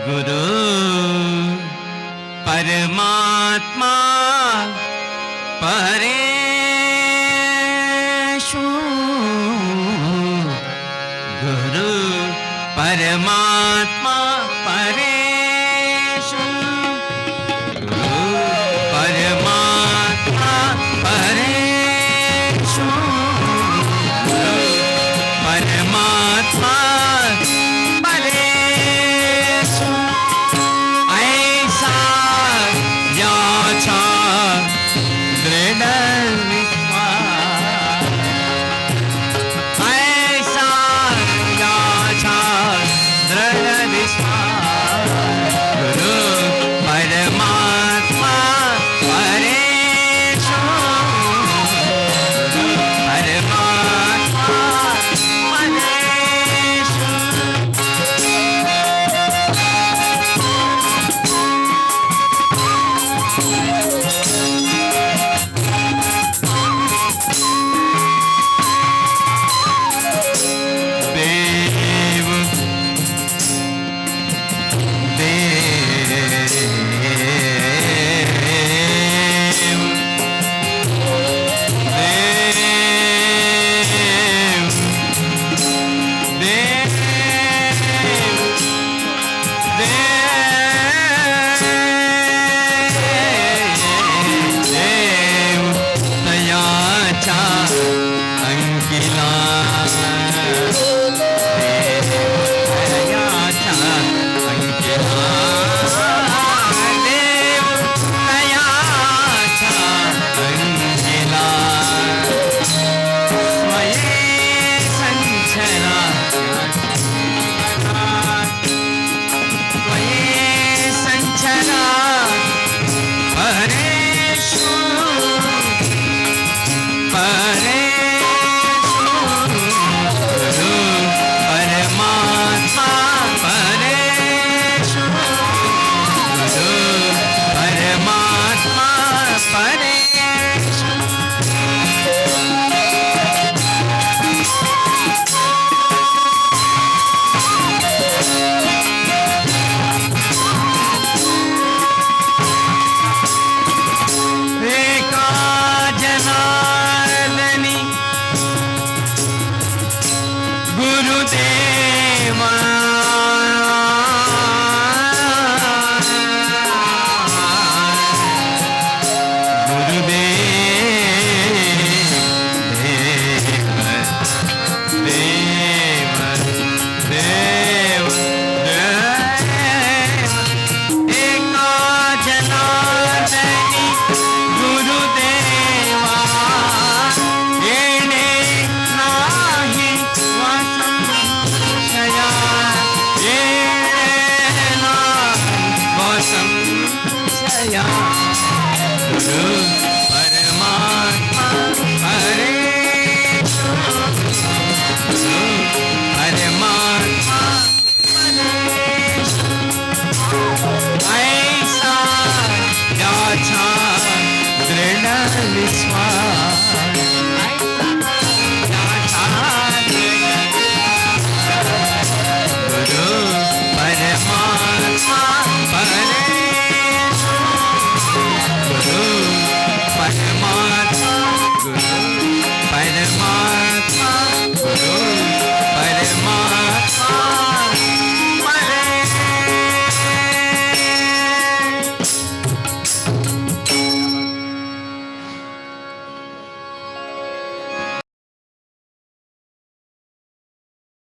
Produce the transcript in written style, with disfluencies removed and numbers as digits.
गुरु परमात्मा परेशु, गुरु परमात्मा परेशु, गुरु परमात्मा परेशु, गुरु परमात्मा परेशु, ऐसा याचा दृढ़ विश्वास, ऐसा याचा दृढ़ विश्वास, गुरु परमात्मा परेशु, गुरु परमात्मा परेशु। देव दयाचा अंकिला, दयाचा अंकिला, देव दयाचा अंकिला, स्वये संचरा, स्वये संचरा परेशु, परेशु, गुरु परमात्मा परेशु, गुरु परमात्मा परेशु। एका जनार्दनी गुरुदेवा, गुरु